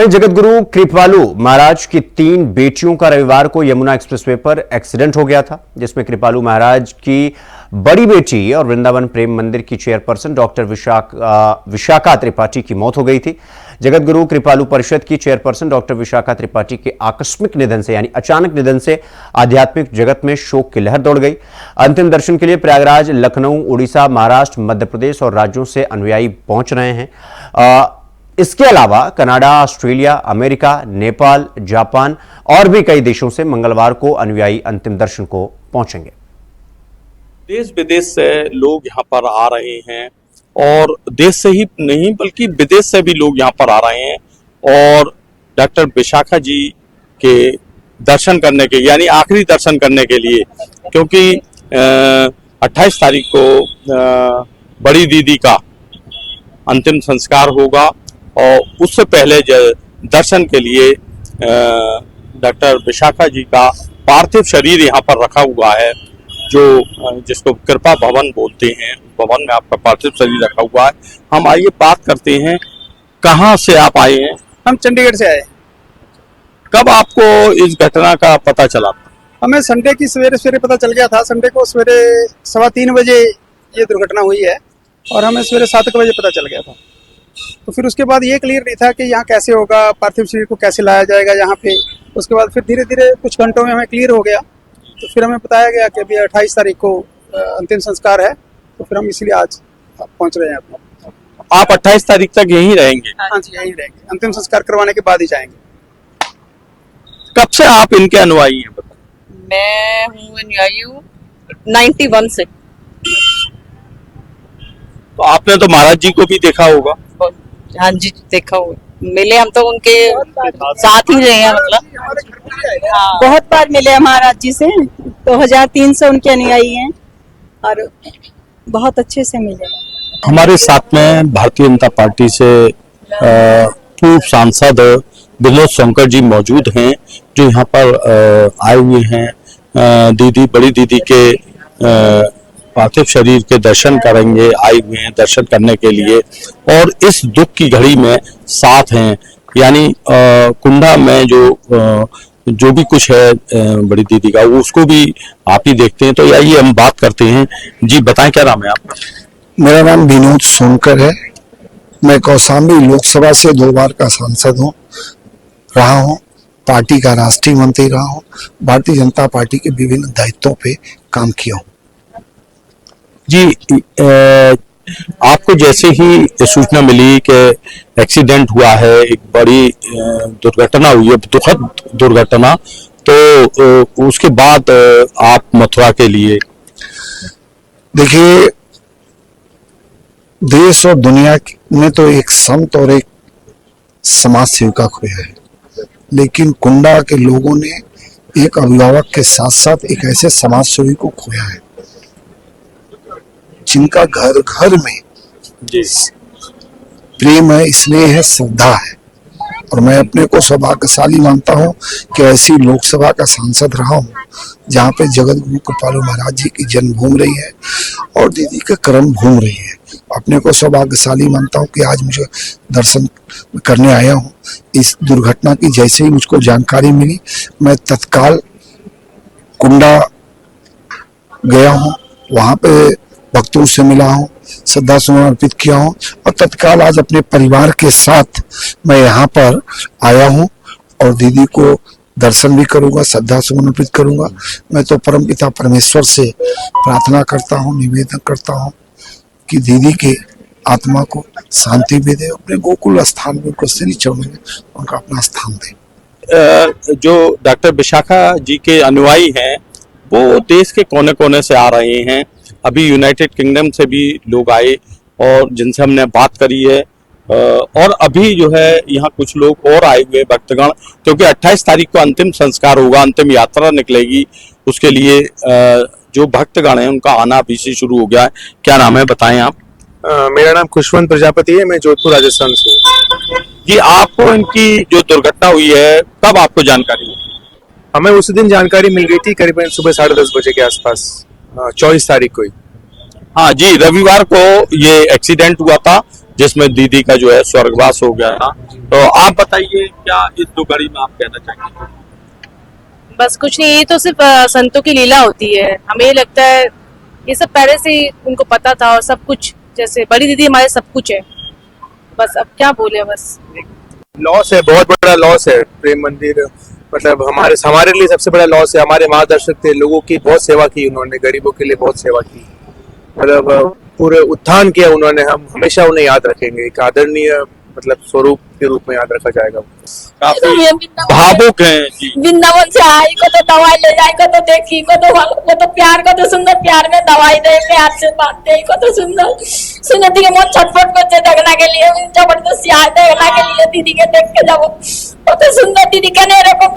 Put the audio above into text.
वहीं जगतगुरु कृपालू महाराज की 3 बेटियों का रविवार को यमुना एक्सप्रेसवे पर एक्सीडेंट हो गया था, जिसमें कृपालू महाराज की बड़ी बेटी और वृंदावन प्रेम मंदिर की चेयरपर्सन डॉक्टर विशाखा त्रिपाठी की मौत हो गई थी। जगतगुरु कृपालू परिषद की चेयरपर्सन डॉक्टर विशाखा त्रिपाठी के आकस्मिक निधन से यानी अचानक निधन से आध्यात्मिक जगत में शोक की लहर दौड़ गई। अंतिम दर्शन के लिए प्रयागराज, लखनऊ, उड़ीसा, महाराष्ट्र, मध्य प्रदेश और राज्यों से अनुयायी पहुंच रहे हैं। इसके अलावा Canada, Australia, America, Nepal, Japan और भी कई देशों से मंगलवार को अनुयायी अंतिम दर्शन को पहुंचेंगे। देश विदेश से लोग यहाँ पर आ रहे हैं और देश से ही नहीं बल्कि विदेश से भी लोग यहाँ पर आ रहे हैं और डॉक्टर विशाखा जी के दर्शन करने के यानी आखिरी दर्शन करने के लिए, क्योंकि 28 तारीख को बड़ी दीदी का अंतिम संस्कार होगा और उससे पहले दर्शन के लिए डॉक्टर विशाखा जी का पार्थिव शरीर यहाँ पर रखा हुआ है, जो जिसको कृपा भवन बोलते हैं। भवन में आपका पार्थिव शरीर रखा हुआ है। हम आइए बात करते हैं, कहाँ से आप आए हैं? हम चंडीगढ़ से आए। कब आपको इस घटना का पता चला? हमें संडे की सवेरे पता चल गया था। संडे को सवेरे 3:15 बजे ये दुर्घटना हुई है और हमें सवेरे 7 बजे पता चल गया था। तो फिर उसके बाद ये क्लियर नहीं था कि यहाँ कैसे होगा, पार्थिव शरीर को कैसे लाया जाएगा यहाँ पे। उसके बाद फिर धीरे धीरे कुछ घंटों में हमें क्लियर हो गया। तो फिर हमें बताया गया कि अभी 28 तारीख को अंतिम संस्कार है, तो फिर हम इसलिए आज पहुँच रहे हैं। आप 28 तारीख तक यहीं रहेंगे? हाँ जी, यहीं रहेंगे। अंतिम संस्कार करवाने के बाद ही जाएंगे। कब से आप इनके अनुयायी हैं? मैं हूँ अनुयायी हूँ 91 से। तो आपने तो महाराज जी को भी देखा होगा? हाँ जी, देखा हुआ, मिले हम तो उनके साथ ही रहे हैं। मतलब हाँ, बहुत बार मिले महाराज जी से। 2003 से उनके अनुयायी हैं और बहुत अच्छे से मिले। हमारे साथ में भारतीय जनता पार्टी से पूर्व सांसद विनोद सोनकर जी मौजूद हैं, जो यहाँ पर आए हुए हैं दीदी, बड़ी दीदी के पार्थिव शरीर के दर्शन करेंगे, आए हुए हैं दर्शन करने के लिए और इस दुख की घड़ी में साथ हैं। यानी कुंडा में जो भी कुछ है बड़ी दीदी का, वो उसको भी आप ही देखते हैं। तो आइए हम बात करते हैं। जी बताएं, क्या नाम है आपका? मेरा नाम विनोद सोनकर है। मैं कौशाम्बी लोकसभा से 2 बार का सांसद रहा हूँ, पार्टी का राष्ट्रीय मंत्री रहा हूँ, भारतीय जनता पार्टी के विभिन्न दायित्वों पे काम किया हूँ। जी, आपको जैसे ही सूचना मिली कि एक्सीडेंट हुआ है, एक बड़ी दुर्घटना हुई है, दुखद दुर्घटना, तो उसके बाद आप मथुरा के लिए? देखिए, देश और दुनिया में तो एक संत और एक समाज सेविका खोया है, लेकिन कुंडा के लोगों ने एक अभिभावक के साथ साथ एक ऐसे समाज सेवी को खोया है जिनका घर घर में प्रेम है, स्नेह है, श्रद्धा है। और मैं अपने को सौभाग्यशाली मानता हूँ कि ऐसी लोकसभा का सांसद रहा हूँ जहाँ पे जगतगुरु कृपालू महाराज जी की जन्मभूमि रही है और दीदी का कर्म भूमि रही है। अपने को सौभाग्यशाली मानता हूँ कि आज मुझे दर्शन करने आया हूँ। इस दुर्घटना की जैसे ही मुझको जानकारी मिली, मैं तत्काल कुंडा गया हूँ, वहाँ पे भक्तों से मिला हूँ, श्रद्धा सुमन अर्पित किया हूँ और तत्काल आज अपने परिवार के साथ मैं यहाँ पर आया हूँ और दीदी को दर्शन भी करूँगा, श्रद्धा सुमन अर्पित करूँगा। मैं तो परमपिता परमेश्वर से प्रार्थना करता हूँ, निवेदन करता हूँ कि दीदी के आत्मा को शांति भी दे, अपने गोकुल स्थान में उनको श्री चरणों में उनका अपना स्थान दे। जो डॉक्टर विशाखा जी के अनुयायी हैं वो देश के कोने कोने से आ रहे हैं। अभी यूनाइटेड किंगडम से भी लोग आए और जिनसे हमने बात करी है और अभी जो है यहाँ कुछ लोग और आए हुए भक्तगण, क्योंकि 28 तारीख को अंतिम संस्कार होगा, अंतिम यात्रा निकलेगी। उसके लिए जो भक्तगण हैं उनका आना अभी से शुरू हो गया है। क्या नाम है, बताएं आप? मेरा नाम खुशवंत प्रजापति है, मैं जोधपुर राजस्थान से हूँ। जी, आपको इनकी जो दुर्घटना हुई है कब आपको जानकारी हुई? हमें उस दिन जानकारी मिल गई थी करीबन सुबह 10:30 बजे के आसपास, 24 तारीख को ही। हाँ जी, रविवार को ये एक्सीडेंट हुआ था जिसमें दीदी का जो है स्वर्गवास हो गया था। तो आप बताइए क्या इस दो कड़ी में आप कहना चाहेंगे? बस कुछ नहीं, ये तो सिर्फ संतों की लीला होती है। हमें ये लगता है ये सब पहले से ही उनको पता था, और सब कुछ जैसे बड़ी दीदी हमारे सब कुछ है। बस अब क्या बोले, बस लॉस है, बहुत बड़ा लॉस है प्रेम मंदिर। मतलब हमारे लिए सबसे बड़ा लॉस है। हमारे मार्गदर्शक थे, लोगों की बहुत सेवा की उन्होंने, गरीबों के लिए बहुत सेवा की, मतलब पूरे उत्थान किया उन्होंने। हम हमेशा उन्हें याद रखेंगे, एक आदरणीय मतलब स्वरूप के रूप में याद रखा जाएगा। काफी भावुक हैं जी। वृंदावन से आई को तो दवाई ले जाए, को तो देखी, को तो प्यार, को तो सुंदर प्यार में दवाई दे, प्यार से बात दे, को तो सुंदर सुनती के मन छटपट करते देखने के लिए, जबरदस्ती आए देखने के लिए दीदी के देख के, जब वो तो सुंदर दीदी कहने रखो